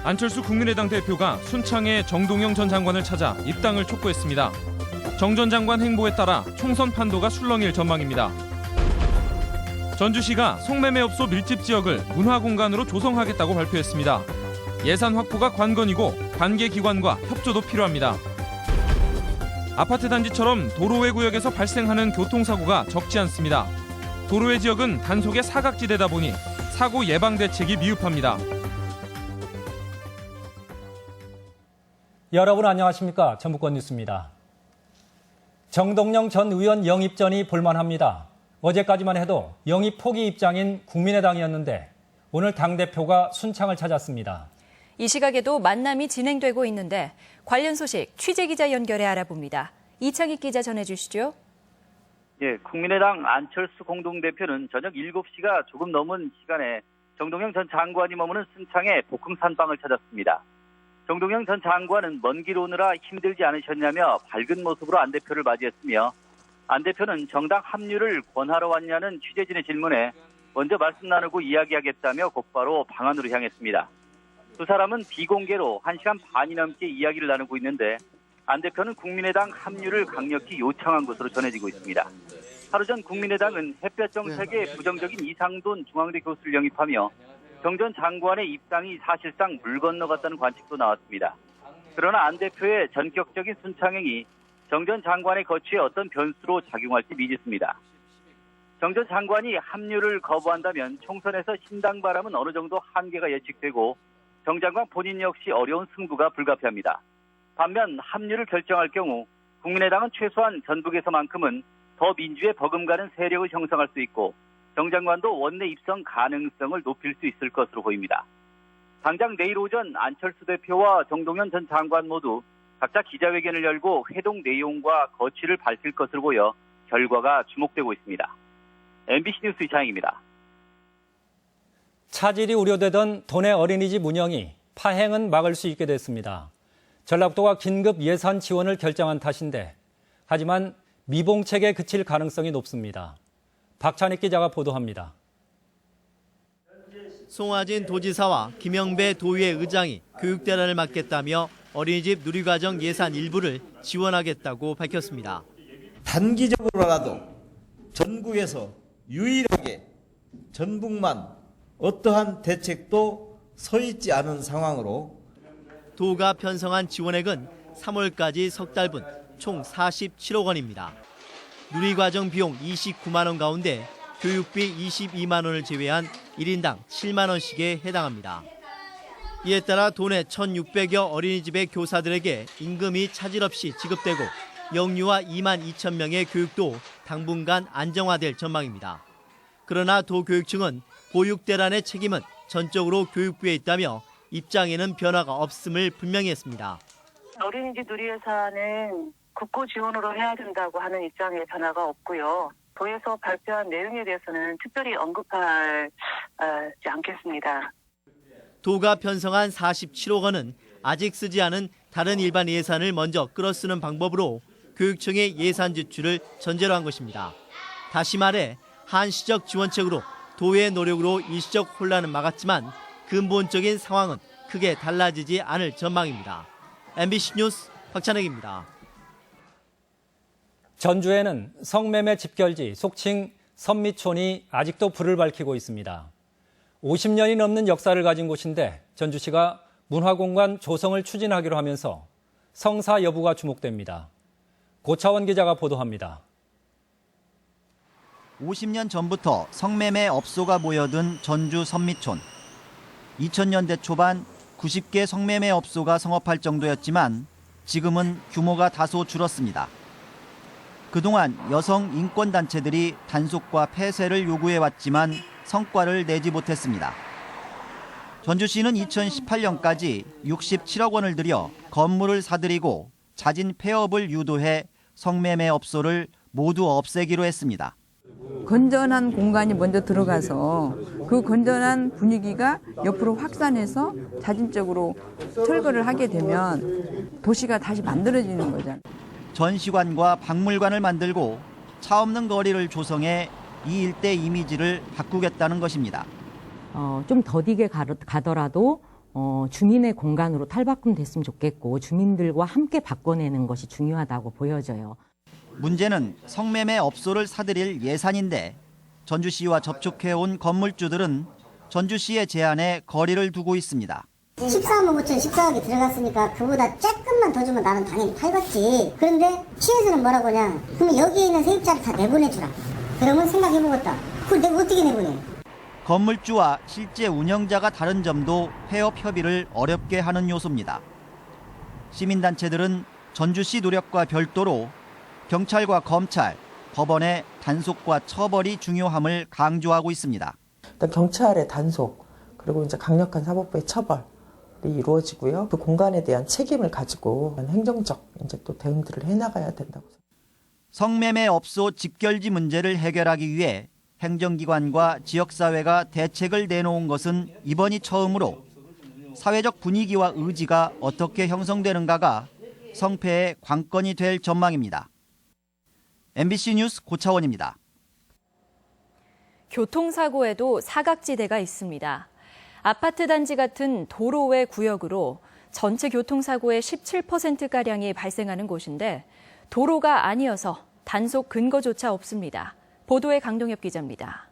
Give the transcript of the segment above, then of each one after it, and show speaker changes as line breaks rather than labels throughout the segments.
안철수 국민의당 대표가 순창의 정동영 전 장관을 찾아 입당을 촉구했습니다. 정 전 장관 행보에 따라 총선 판도가 술렁일 전망입니다. 전주시가 성매매업소 밀집 지역을 문화공간으로 조성하겠다고 발표했습니다. 예산 확보가 관건이고 관계기관과 협조도 필요합니다. 아파트 단지처럼 도로외 구역에서 발생하는 교통사고가 적지 않습니다. 도로외 지역은 단속의 사각지대다 보니 사고 예방 대책이 미흡합니다.
여러분 안녕하십니까? 전북권 뉴스입니다. 정동영 전 의원 영입전이 볼만합니다. 어제까지만 해도 영입 포기 입장인 국민의당이었는데 오늘 당대표가 순창을 찾았습니다.
이 시각에도 만남이 진행되고 있는데 관련 소식 취재기자 연결해 알아봅니다. 이창익 기자 전해주시죠.
예, 국민의당 안철수 공동대표는 저녁 7시가 조금 넘은 시간에 정동영 전 장관이 머무는 순창의 복흥산방을 찾았습니다. 정동영 전 장관은 먼 길 오느라 힘들지 않으셨냐며 밝은 모습으로 안 대표를 맞이했으며 안 대표는 정당 합류를 권하러 왔냐는 취재진의 질문에 먼저 말씀 나누고 이야기하겠다며 곧바로 방 안으로 향했습니다. 두 사람은 비공개로 1시간 반이 넘게 이야기를 나누고 있는데 안 대표는 국민의당 합류를 강력히 요청한 것으로 전해지고 있습니다. 하루 전 국민의당은 햇볕 정책에 부정적인 이상돈 중앙대 교수를 영입하며 정 전 장관의 입당이 사실상 물 건너갔다는 관측도 나왔습니다. 그러나 안 대표의 전격적인 순창행이 정 전 장관의 거취에 어떤 변수로 작용할지 미지수입니다. 정 전 장관이 합류를 거부한다면 총선에서 신당 바람은 어느 정도 한계가 예측되고 정 장관 본인 역시 어려운 승부가 불가피합니다. 반면 합류를 결정할 경우 국민의당은 최소한 전북에서만큼은 더 민주에 버금가는 세력을 형성할 수 있고 정 장관도 원내 입성 가능성을 높일 수 있을 것으로 보입니다. 당장 내일 오전 안철수 대표와 정동영 전 장관 모두 각자 기자회견을 열고 회동 내용과 거취를 밝힐 것으로 보여 결과가 주목되고 있습니다. MBC 뉴스 이창익입니다.
차질이 우려되던 도내 어린이집 운영이 파행은 막을 수 있게 됐습니다. 전라북도가 긴급 예산 지원을 결정한 탓인데 하지만 미봉책에 그칠 가능성이 높습니다. 박찬익 기자가 보도합니다.
송화진 도지사와 김영배 도의회 의장이 교육대란을 막겠다며 어린이집 누리과정 예산 일부를 지원하겠다고 밝혔습니다.
단기적으로라도 전국에서 유일하게 전북만 어떠한 대책도 서 있지 않은 상황으로
도가 편성한 지원액은 3월까지 석 달분 총 47억 원입니다. 누리과정 비용 29만 원 가운데 교육비 22만 원을 제외한 1인당 7만 원씩에 해당합니다. 이에 따라 도내 1,600여 어린이집의 교사들에게 임금이 차질 없이 지급되고 영유아 2만 2천 명의 교육도 당분간 안정화될 전망입니다. 그러나 도교육청은 보육대란의 책임은 전적으로 교육부에 있다며 입장에는 변화가 없음을 분명히 했습니다.
어린이집 누리예산은 국고 지원으로 해야 된다고 하는 입장에 변화가 없고요. 도에서 발표한 내용에 대해서는 특별히 언급하지 않겠습니다.
도가 편성한 47억 원은 아직 쓰지 않은 다른 일반 예산을 먼저 끌어쓰는 방법으로 교육청의 예산 지출을 전제로 한 것입니다. 다시 말해 한시적 지원책으로 도의 노력으로 일시적 혼란은 막았지만 근본적인 상황은 크게 달라지지 않을 전망입니다. MBC 뉴스 박찬혁입니다.
전주에는 성매매 집결지 속칭 선미촌이 아직도 불을 밝히고 있습니다. 50년이 넘는 역사를 가진 곳인데 전주시가 문화공간 조성을 추진하기로 하면서 성사 여부가 주목됩니다. 고차원 기자가 보도합니다.
50년 전부터 성매매 업소가 모여든 전주 선미촌. 2000년대 초반 90개 성매매 업소가 성업할 정도였지만 지금은 규모가 다소 줄었습니다. 그동안 여성 인권단체들이 단속과 폐쇄를 요구해왔지만 성과를 내지 못했습니다. 전주시는 2018년까지 67억 원을 들여 건물을 사들이고 잦은 폐업을 유도해 성매매 업소를 모두 없애기로 했습니다.
건전한 공간이 먼저 들어가서 그 건전한 분위기가 옆으로 확산해서 자진적으로 철거를 하게 되면 도시가 다시 만들어지는 거잖아요.
전시관과 박물관을 만들고 차 없는 거리를 조성해 이 일대 이미지를 바꾸겠다는 것입니다.
좀 더디게 가더라도 주민의 공간으로 탈바꿈됐으면 좋겠고 주민들과 함께 바꿔내는 것이 중요하다고 보여져요.
문제는 성매매 업소를 사들일 예산인데 전주시와 접촉해온 건물주들은 전주시의 제안에 거리를 두고 있습니다.
14억 5천 14억이 들어갔으니까 그보다 조금만 더 주면 나는 당연히 팔겠지. 그런데 시에서는 뭐라고 하냐. 그럼 여기에 있는 세입자를 다 내보내주라. 그러면 생각해보겠다. 그걸 내가 어떻게 내보내?
건물주와 실제 운영자가 다른 점도 폐업 협의를 어렵게 하는 요소입니다. 시민단체들은 전주시 노력과 별도로 경찰과 검찰, 법원의 단속과 처벌이 중요함을 강조하고 있습니다.
일단 경찰의 단속, 그리고 이제 강력한 사법부의 처벌이 이루어지고요. 그 공간에 대한 책임을 가지고 행정적 이제 또 대응들을 해나가야 된다고.
성매매 업소 집결지 문제를 해결하기 위해 행정기관과 지역사회가 대책을 내놓은 것은 이번이 처음으로 사회적 분위기와 의지가 어떻게 형성되는가가 성패의 관건이 될 전망입니다. MBC 뉴스 고차원입니다.
교통사고에도 사각지대가 있습니다. 아파트 단지 같은 도로외 구역으로 전체 교통사고의 17%가량이 발생하는 곳인데 도로가 아니어서 단속 근거조차 없습니다. 보도에 강동엽 기자입니다.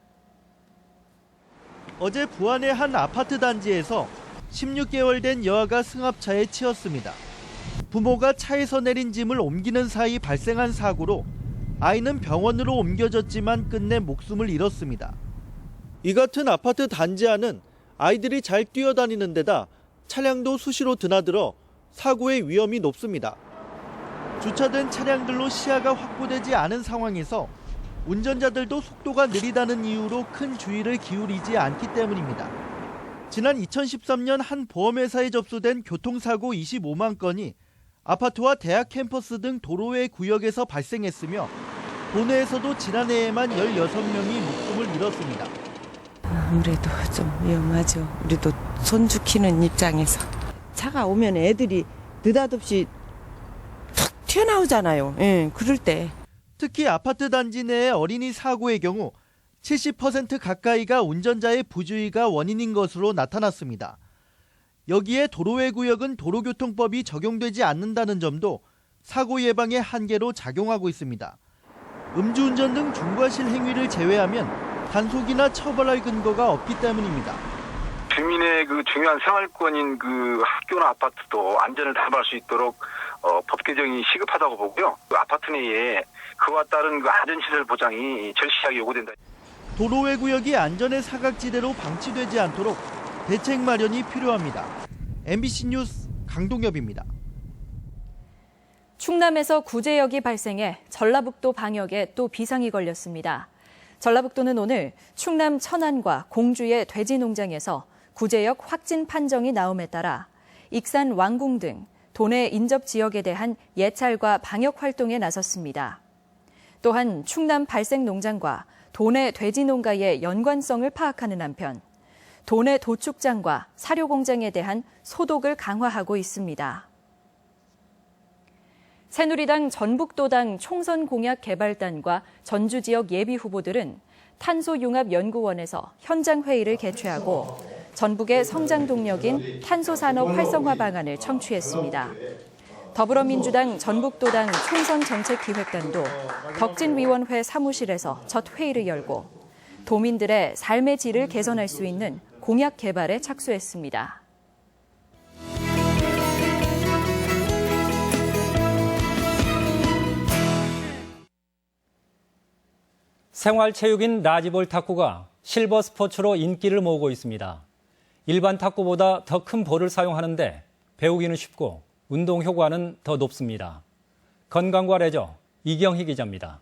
어제 부안의 한 아파트 단지에서 16개월 된 여아가 승합차에 치였습니다. 부모가 차에서 내린 짐을 옮기는 사이 발생한 사고로 아이는 병원으로 옮겨졌지만 끝내 목숨을 잃었습니다. 이 같은 아파트 단지 안은 아이들이 잘 뛰어다니는 데다 차량도 수시로 드나들어 사고의 위험이 높습니다. 주차된 차량들로 시야가 확보되지 않은 상황에서 운전자들도 속도가 느리다는 이유로 큰 주의를 기울이지 않기 때문입니다. 지난 2013년 한 보험회사에 접수된 교통사고 25만 건이 아파트와 대학 캠퍼스 등 도로외 구역에서 발생했으며 도내에서도 지난해에만 16명이 목숨을 잃었습니다.
아무래도 좀 위험하죠. 우리도 손주 키는 입장에서. 차가 오면 애들이 느닷없이 툭 튀어나오잖아요. 예, 그럴 때.
특히 아파트 단지 내의 어린이 사고의 경우 70% 가까이가 운전자의 부주의가 원인인 것으로 나타났습니다. 여기에 도로외 구역은 도로교통법이 적용되지 않는다는 점도 사고 예방의 한계로 작용하고 있습니다. 음주운전 등 중과실 행위를 제외하면 단속이나 처벌할 근거가 없기 때문입니다.
주민의 그 중요한 생활권인 그 학교나 아파트도 안전을 담보할 수 있도록 법 개정이 시급하다고 보고요. 그 아파트 내에 그와 따른 그 안전시설 보장이 절실하게 요구된다.
도로외 구역이 안전의 사각지대로 방치되지 않도록 대책 마련이 필요합니다. MBC 뉴스 강동엽입니다.
충남에서 구제역이 발생해 전라북도 방역에 또 비상이 걸렸습니다. 전라북도는 오늘 충남 천안과 공주의 돼지 농장에서 구제역 확진 판정이 나옴에 따라 익산, 왕궁 등 도내 인접 지역에 대한 예찰과 방역 활동에 나섰습니다. 또한 충남 발생 농장과 도내 돼지 농가의 연관성을 파악하는 한편 도내 도축장과 사료 공장에 대한 소독을 강화하고 있습니다. 새누리당 전북도당 총선 공약 개발단과 전주 지역 예비 후보들은 탄소융합연구원에서 현장 회의를 개최하고 전북의 성장 동력인 탄소산업 활성화 방안을 청취했습니다. 더불어민주당 전북도당 총선정책기획단도 덕진위원회 사무실에서 첫 회의를 열고 도민들의 삶의 질을 개선할 수 있는 공약 개발에 착수했습니다.
생활체육인 라지볼 탁구가 실버 스포츠로 인기를 모으고 있습니다. 일반 탁구보다 더 큰 볼을 사용하는데 배우기는 쉽고 운동 효과는 더 높습니다. 건강과 레저 이경희 기자입니다.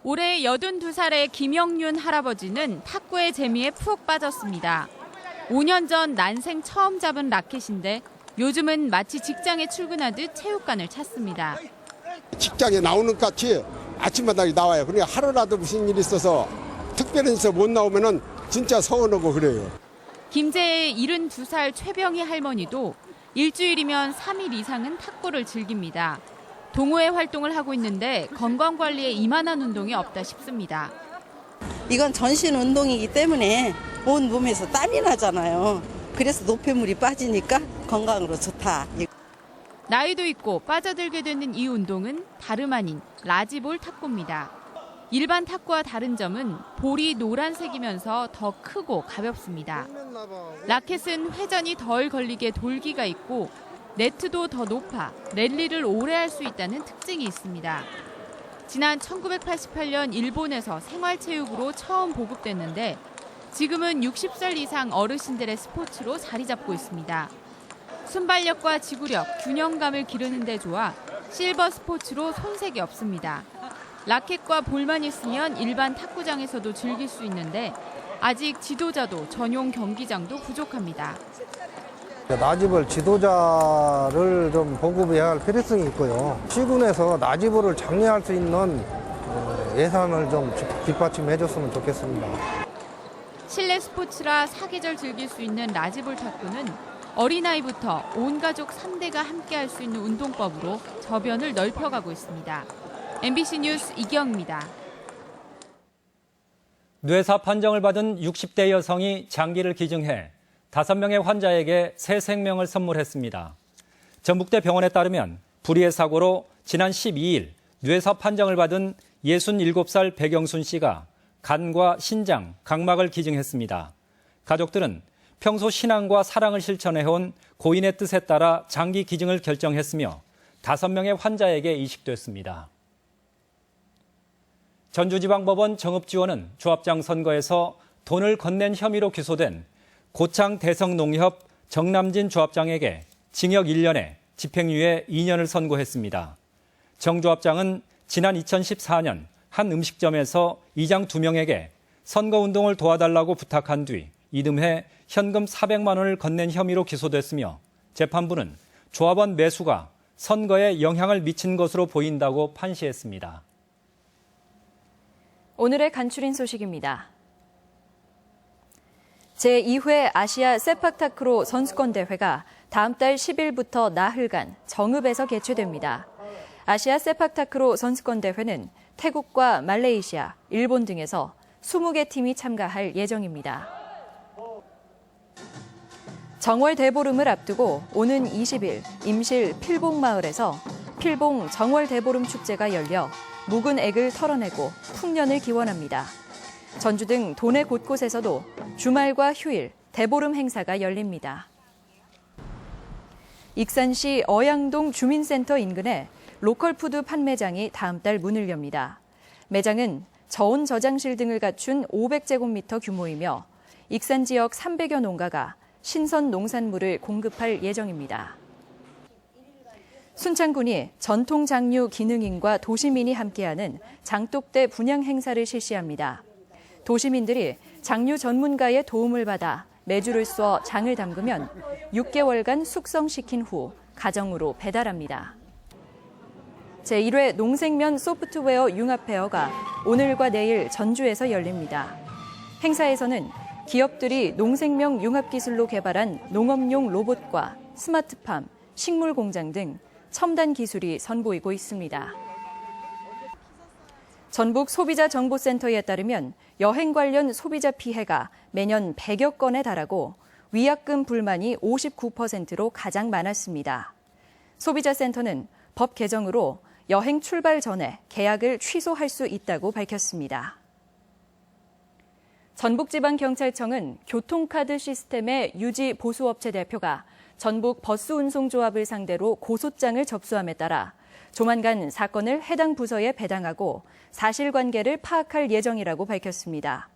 올해 82살의 김영윤 할아버지는 탁구의 재미에 푹 빠졌습니다. 5년 전 난생 처음 잡은 라켓인데 요즘은 마치 직장에 출근하듯 체육관을 찾습니다.
직장에 나오는 같이 아침마다 나와요. 그러니까 하루라도 무슨 일이 있어서 특별해서 못 나오면은 진짜 서운하고 그래요.
김제의 72살 최병희 할머니도 일주일이면 3일 이상은 탁구를 즐깁니다. 동호회 활동을 하고 있는데 건강관리에 이만한 운동이 없다 싶습니다.
이건 전신 운동이기 때문에 온 몸에서 땀이 나잖아요. 그래서 노폐물이 빠지니까 건강으로 좋다.
나이도 있고 빠져들게 되는 이 운동은 다름 아닌 라지볼 탁구입니다. 일반 탁구와 다른 점은 볼이 노란색이면서 더 크고 가볍습니다. 라켓은 회전이 덜 걸리게 돌기가 있고 네트도 더 높아 랠리를 오래 할 수 있다는 특징이 있습니다. 지난 1988년 일본에서 생활체육으로 처음 보급됐는데 지금은 60살 이상 어르신들의 스포츠로 자리 잡고 있습니다. 순발력과 지구력, 균형감을 기르는 데 좋아 실버 스포츠로 손색이 없습니다. 라켓과 볼만 있으면 일반 탁구장에서도 즐길 수 있는데 아직 지도자도 전용 경기장도 부족합니다.
나지볼 지도자를 좀 보급해야 할 필요성이 있고요. 시군에서 나지볼을 장려할 수 있는 예산을 좀 뒷받침해 줬으면 좋겠습니다.
실내 스포츠라 사계절 즐길 수 있는 라지볼 탁구는 어린아이부터 온 가족 3대가 함께 할 수 있는 운동법으로 저변을 넓혀가고 있습니다. MBC 뉴스 이경입니다.
뇌사 판정을 받은 60대 여성이 장기를 기증해 5명의 환자에게 새 생명을 선물했습니다. 전북대 병원에 따르면 불의의 사고로 지난 12일 뇌사 판정을 받은 67살 백영순 씨가 간과 신장, 각막을 기증했습니다. 가족들은 평소 신앙과 사랑을 실천해온 고인의 뜻에 따라 장기 기증을 결정했으며 5명의 환자에게 이식됐습니다. 전주지방법원 정읍지원은 조합장 선거에서 돈을 건넨 혐의로 기소된 고창 대성농협 정남진 조합장에게 징역 1년에 집행유예 2년을 선고했습니다. 정 조합장은 지난 2014년 한 음식점에서 이장 2명에게 선거운동을 도와달라고 부탁한 뒤 이듬해 현금 400만 원을 건넨 혐의로 기소됐으며 재판부는 조합원 매수가 선거에 영향을 미친 것으로 보인다고 판시했습니다.
오늘의 간추린 소식입니다. 제2회 아시아 세팍타크로 선수권 대회가 다음 달 10일부터 나흘간 정읍에서 개최됩니다. 아시아 세팍타크로 선수권 대회는 태국과 말레이시아, 일본 등에서 20개 팀이 참가할 예정입니다. 정월 대보름을 앞두고 오는 20일 임실 필봉마을에서 필봉 정월 대보름 축제가 열려 묵은 액을 털어내고 풍년을 기원합니다. 전주 등 도내 곳곳에서도 주말과 휴일 대보름 행사가 열립니다. 익산시 어양동 주민센터 인근에 로컬푸드 판매장이 다음 달 문을 엽니다. 매장은 저온 저장실 등을 갖춘 500제곱미터 규모이며 익산 지역 300여 농가가 신선 농산물을 공급할 예정입니다. 순창군이 전통 장류 기능인과 도시민이 함께하는 장독대 분양 행사를 실시합니다. 도시민들이 장류 전문가의 도움을 받아 매주를 써 장을 담그면 6개월간 숙성시킨 후 가정으로 배달합니다. 제1회 농생면 소프트웨어 융합페어가 오늘과 내일 전주에서 열립니다. 행사에서는 기업들이 농생명 융합기술로 개발한 농업용 로봇과 스마트팜, 식물공장 등 첨단 기술이 선보이고 있습니다. 전북 소비자정보센터에 따르면 여행 관련 소비자 피해가 매년 100여 건에 달하고 위약금 불만이 59%로 가장 많았습니다. 소비자센터는 법 개정으로 여행 출발 전에 계약을 취소할 수 있다고 밝혔습니다. 전북지방경찰청은 교통카드 시스템의 유지 보수업체 대표가 전북 버스운송조합을 상대로 고소장을 접수함에 따라 조만간 사건을 해당 부서에 배당하고 사실관계를 파악할 예정이라고 밝혔습니다.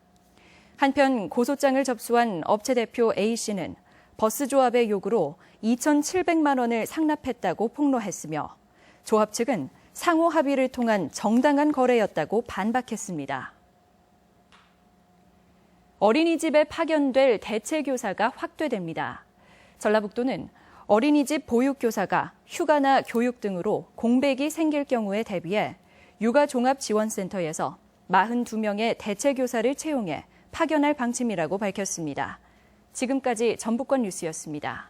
한편 고소장을 접수한 업체 대표 A씨는 버스조합의 요구로 2,700만 원을 상납했다고 폭로했으며 조합 측은 상호 합의를 통한 정당한 거래였다고 반박했습니다. 어린이집에 파견될 대체교사가 확대됩니다. 전라북도는 어린이집 보육교사가 휴가나 교육 등으로 공백이 생길 경우에 대비해 육아종합지원센터에서 42명의 대체교사를 채용해 파견할 방침이라고 밝혔습니다. 지금까지 전북권 뉴스였습니다.